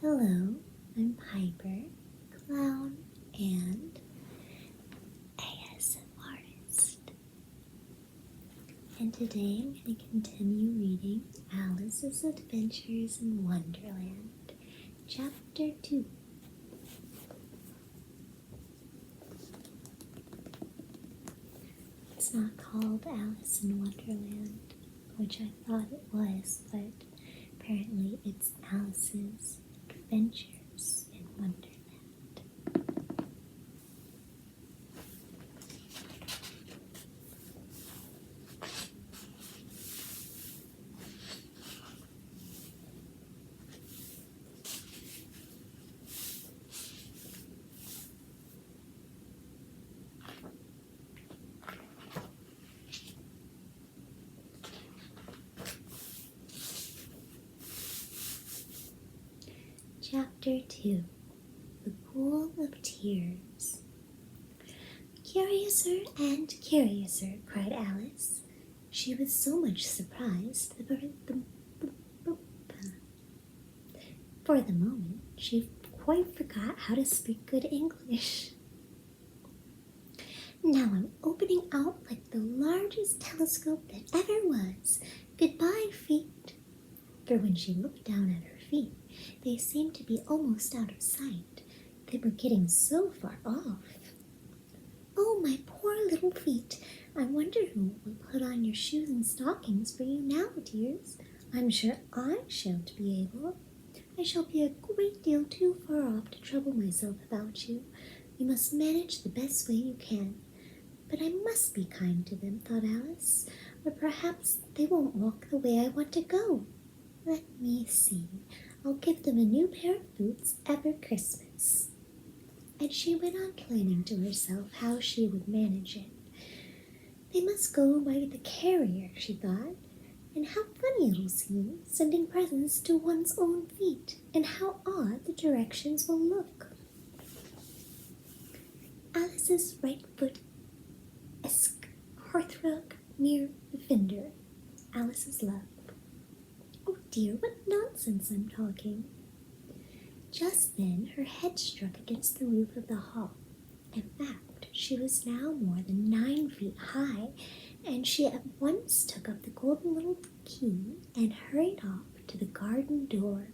Hello, I'm Piper, Clown, and Asmrtist. And today I'm going to continue reading Alice's Adventures in Wonderland, Chapter 2. It's not called Alice in Wonderland, which I thought it was, but apparently it's Alice's Adventures in Wonderland. Chapter 2. The Pool of Tears. "Curiouser and curiouser," cried Alice. She was so much surprised for the moment she quite forgot how to speak good English. "Now I'm opening out like the largest telescope that ever was. Goodbye, feet." For when she looked down at her feet, they seemed to be almost out of sight. They were getting so far off. "Oh, my poor little feet! I wonder who will put on your shoes and stockings for you now, dears. I'm sure I shan't be able. I shall be a great deal too far off to trouble myself about you. You must manage the best way you can. But I must be kind to them," thought Alice, "or perhaps they won't walk the way I want to go. Let me see. I'll give them a new pair of boots every Christmas." And she went on planning to herself how she would manage it. They must go by the carrier, she thought, and how funny it'll seem, sending presents to one's own feet, and how odd the directions will look. Alice's right foot hearthrug near the fender. Alice's love. Oh dear, what nonsense I'm talking. Just then her head struck against the roof of the hall. In fact, she was now more than 9 feet high, and she at once took up the golden little key and hurried off to the garden door.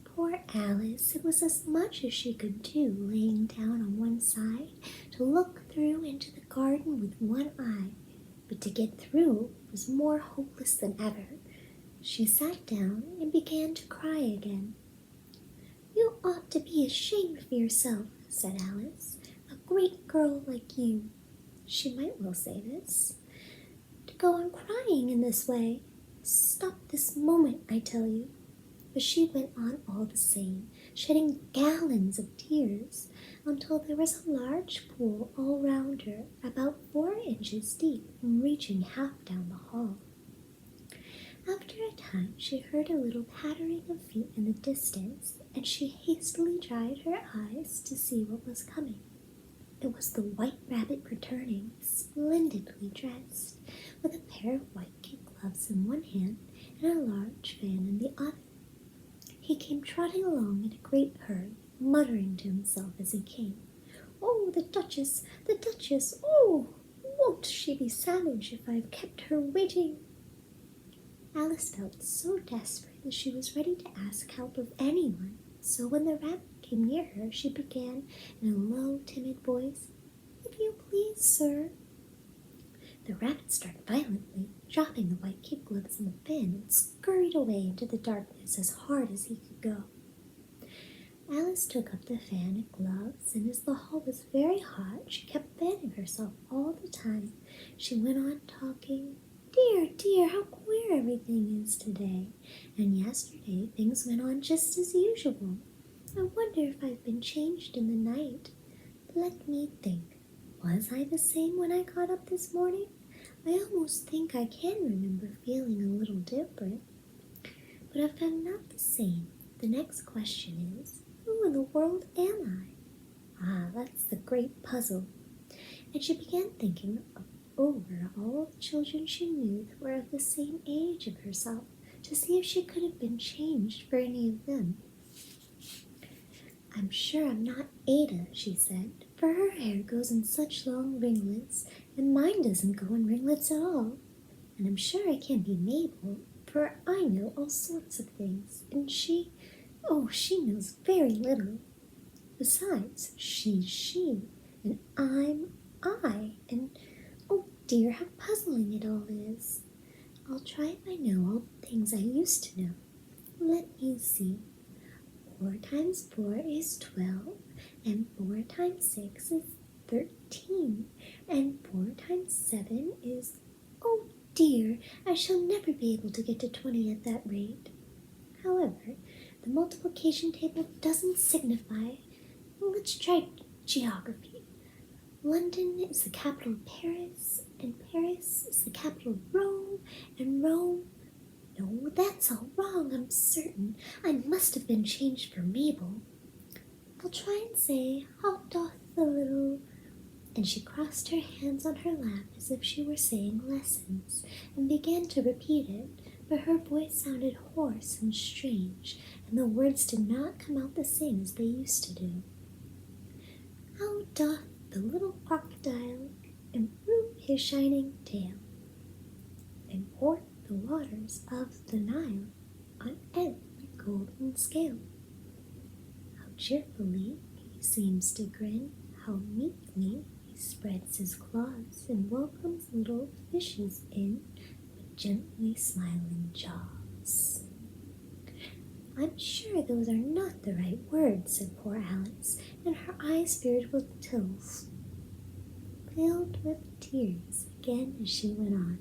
Poor Alice, it was as much as she could do, laying down on one side to look through into the garden with one eye, but to get through was more hopeless than ever. She sat down and began to cry again. "You ought to be ashamed of yourself," said Alice. "A great girl like you," she might well say this, "to go on crying in this way. Stop this moment, I tell you." But she went on all the same, shedding gallons of tears, until there was a large pool all round her, about 4 inches deep and reaching half down the hall. After a time she heard a little pattering of feet in the distance, and she hastily dried her eyes to see what was coming. It was the White Rabbit returning, splendidly dressed, with a pair of white kid gloves in one hand and a large fan in the other. He came trotting along in a great hurry, muttering to himself as he came, "Oh, the Duchess! The Duchess! Oh, won't she be savage if I've kept her waiting?" Alice felt so desperate that she was ready to ask help of anyone, so when the rabbit came near her, she began in a low, timid voice, "If you please, sir." The rabbit started violently, dropping the white kid gloves and the fan, and scurried away into the darkness as hard as he could go. Alice took up the fan and gloves, and as the hall was very hot, she kept fanning herself all the time. She went on talking. "Dear, dear, how queer everything is today. And yesterday things went on just as usual. I wonder if I've been changed in the night. Let me think. Was I the same when I got up this morning? I almost think I can remember feeling a little different. But if I'm not the same, the next question is, who in the world am I? Ah, that's the great puzzle." And she began thinking over all the children she knew that were of the same age of herself, to see if she could have been changed for any of them. I'm sure I'm not Ada, she said, for her hair goes in such long ringlets, and mine doesn't go in ringlets at all. And I'm sure I can't be Mabel, for I know all sorts of things, and she knows very little. Besides, she's she, and I'm I, and oh dear, how puzzling it all is. I'll try if I know all the things I used to know. Let me see. 4 times 4 is 12, and 4 times 6 is 13, and 4 times 7 is... Oh dear, I shall never be able to get to 20 at that rate. However, the multiplication table doesn't signify. Let's try geography. London is the capital of Paris, and Paris is the capital of Rome, and Rome... No, that's all wrong, I'm certain. I must have been changed for Mabel. I'll try and say, how doth the little... And she crossed her hands on her lap as if she were saying lessons, and began to repeat it, but her voice sounded hoarse and strange, and the words did not come out the same as they used to do. How doth the little crocodile improve his shining tail, and pour the waters of the Nile on every golden scale? How cheerfully he seems to grin, how meekly he spreads his claws and welcomes little fishes in with gently smiling jaws. I'm sure those are not the right words, said poor Alice, and her eyes filled with tears again as she went on.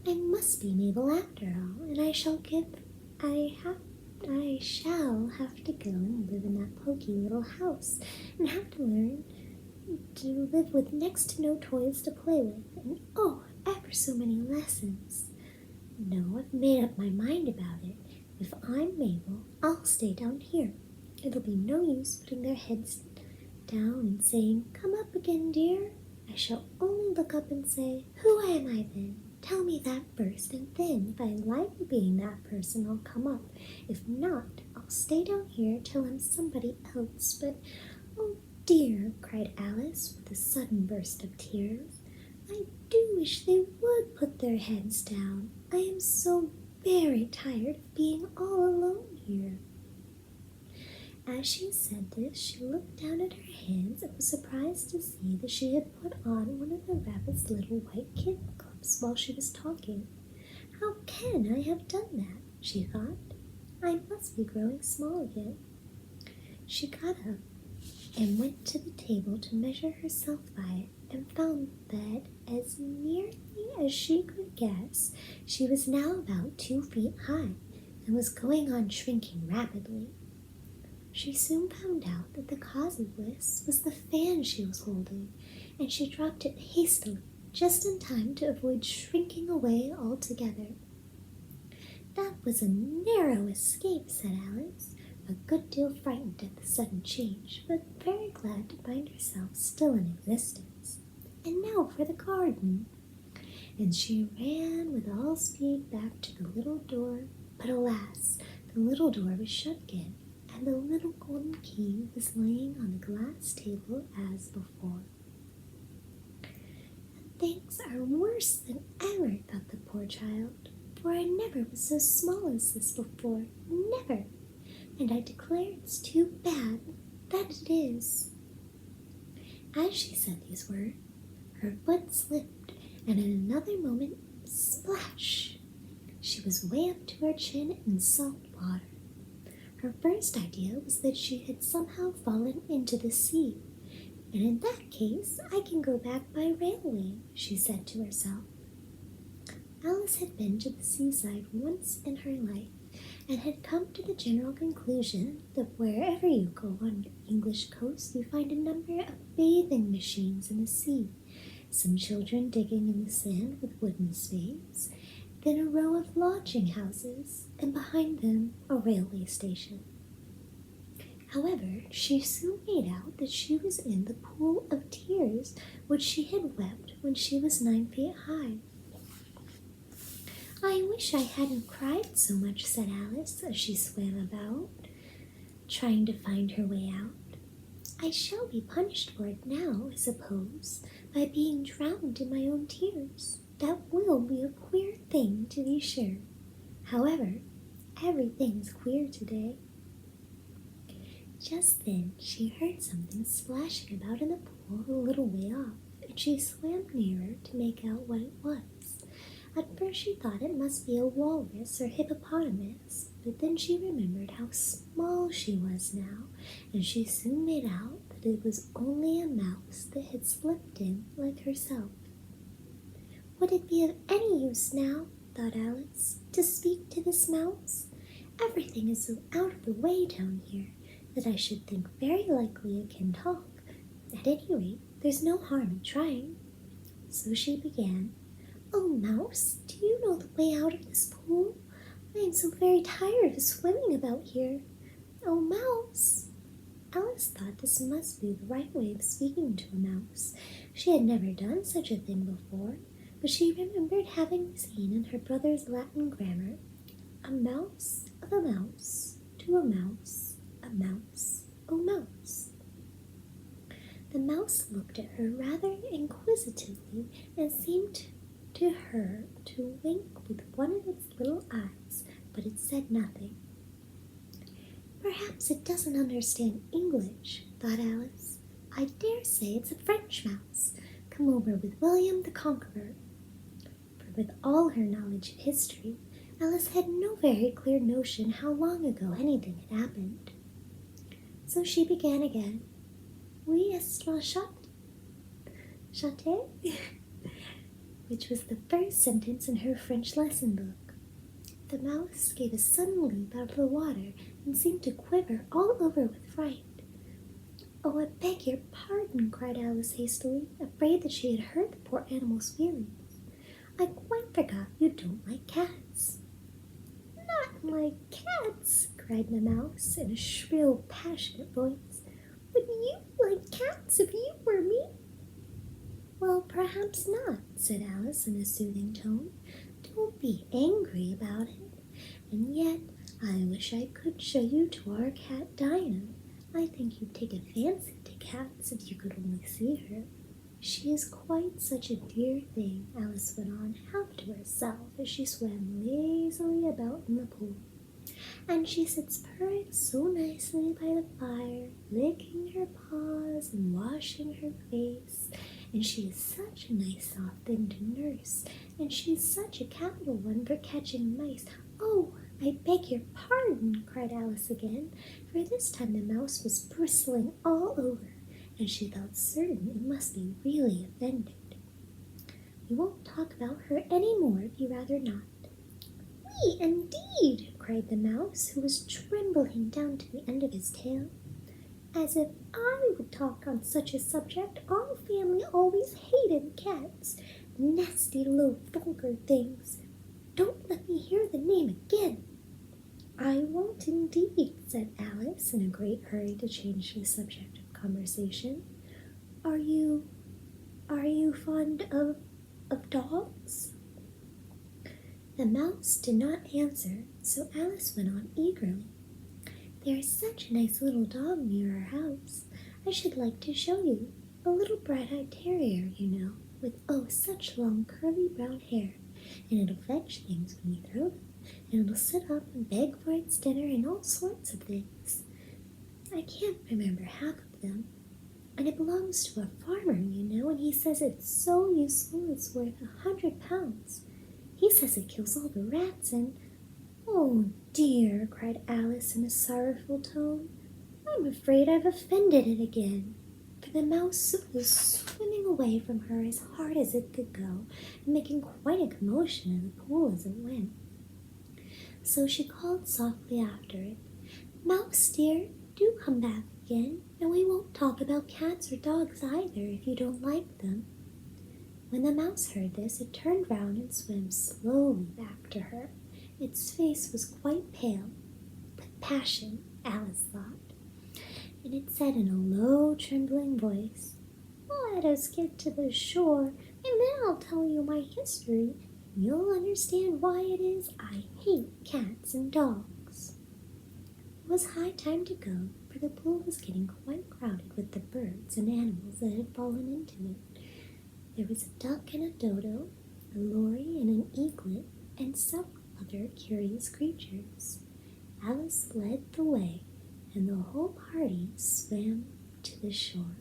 I must be Mabel after all, and I shall have to go and live in that poky little house, and have to learn to live with next to no toys to play with, and oh, ever so many lessons. No, I've made up my mind about it. If I'm Mabel, I'll stay down here. It'll be no use putting their heads down and saying, come up again, dear. I shall only look up and say, who am I then? Tell me that first, and then if I like being that person, I'll come up. If not, I'll stay down here till I'm somebody else. But, oh dear, cried Alice with a sudden burst of tears, I do wish they would put their heads down. I am so very tired of being all alone here. As she said this, she looked down at her hands and was surprised to see that she had put on one of the rabbit's little white kid gloves while she was talking. How can I have done that? She thought. I must be growing small again. She got up and went to the table to measure herself by it, and found that, as nearly as she could guess, she was now about 2 feet high, and was going on shrinking rapidly. She soon found out that the cause of this was the fan she was holding, and she dropped it hastily, just in time to avoid shrinking away altogether. That was a narrow escape, said Alice, a good deal frightened at the sudden change, but very glad to find herself still in existence. And now for the garden. And she ran with all speed back to the little door, but alas, the little door was shut again, and the little golden key was laying on the glass table as before. And things are worse than ever, thought the poor child, for I never was so small as this before, never, and I declare it's too bad, that it is. As she said these words, her foot slipped, and in another moment, splash! She was way up to her chin in salt water. Her first idea was that she had somehow fallen into the sea, and in that case I can go back by railway, she said to herself. Alice had been to the seaside once in her life, and had come to the general conclusion that wherever you go on the English coast you find a number of bathing machines in the sea, some children digging in the sand with wooden spades, then a row of lodging houses, and behind them a railway station. However, she soon made out that she was in the pool of tears which she had wept when she was 9 feet high. I wish I hadn't cried so much, said Alice as she swam about. trying to find her way out. I shall be punished for it now, I suppose, by being drowned in my own tears. That will be a queer thing, to be sure. However, everything's queer today. Just then she heard something splashing about in the pool a little way off, and she swam nearer to make out what it was. At first she thought it must be a walrus or hippopotamus, but then she remembered how small she was now, and she soon made out that it was only a mouse that had slipped in like herself. Would it be of any use now, thought Alice, to speak to this mouse? Everything is so out of the way down here that I should think very likely it can talk. At any rate, there's no harm in trying. So she began, "Oh, Mouse, do you know the way out of this pool? I am so very tired of swimming about here. Oh, Mouse!" Alice thought this must be the right way of speaking to a mouse. She had never done such a thing before, but she remembered having seen in her brother's Latin grammar, "A mouse of a mouse to a mouse, oh mouse." The mouse looked at her rather inquisitively and seemed to her to wink with one of its little eyes, but it said nothing. "Perhaps it doesn't understand English," thought Alice. "I dare say it's a French mouse, come over with William the Conqueror." For with all her knowledge of history, Alice had no very clear notion how long ago anything had happened. So she began again, "Oui, est la chatte?" which was the first sentence in her French lesson book. The mouse gave a sudden leap out of the water and seemed to quiver all over with fright. "Oh, I beg your pardon," cried Alice hastily, afraid that she had hurt the poor animal's feelings. "I quite forgot you don't like cats." "Not like cats!" cried the mouse in a shrill, passionate voice. "Would you like cats if you were me?" "Well, perhaps not," said Alice in a soothing tone. "Don't be angry about it. And yet, I wish I could show you to our cat Dinah. I think you'd take a fancy to cats if you could only see her. She is quite such a dear thing," Alice went on, half to herself, as she swam lazily about in the pool. "And she sits purring so nicely by the fire, licking her paws and washing her face. And she is such a nice soft thing to nurse, and she's such a capital one for catching mice." "Oh, I beg your pardon," cried Alice again, for this time the mouse was bristling all over, and she felt certain it must be really offended. "We won't talk about her any more if you'd rather not." "We, indeed!" cried the mouse, who was trembling down to the end of his tail. "As if I would talk on such a subject. Our family always hated cats. Nasty little vulgar things. Don't let me hear the name again." "I won't indeed," said Alice in a great hurry to change the subject of conversation. Are you fond of dogs?" The mouse did not answer, so Alice went on eagerly. "There is such a nice little dog near our house. I should like to show you. A little bright-eyed terrier, you know, with such long curly brown hair, and it'll fetch things when you throw them, and it'll sit up and beg for its dinner and all sorts of things. I can't remember half of them. And it belongs to a farmer, you know, and he says it's so useful it's worth 100 pounds. He says it kills all the rats and—" "Oh dear," cried Alice in a sorrowful tone, "I'm afraid I've offended it again." For the mouse was swimming away from her as hard as it could go, and making quite a commotion in the pool as it went. So she called softly after it, "Mouse dear, do come back again, and we won't talk about cats or dogs either if you don't like them." When the mouse heard this, it turned round and swam slowly back to her. Its face was quite pale with passion, Alice thought, and it said in a low, trembling voice, "Let us get to the shore, and then I'll tell you my history, and you'll understand why it is I hate cats and dogs." It was high time to go, for the pool was getting quite crowded with the birds and animals that had fallen into it. There was a duck and a dodo, a lory and an eaglet, and several other curious creatures. Alice led the way, and the whole party swam to the shore.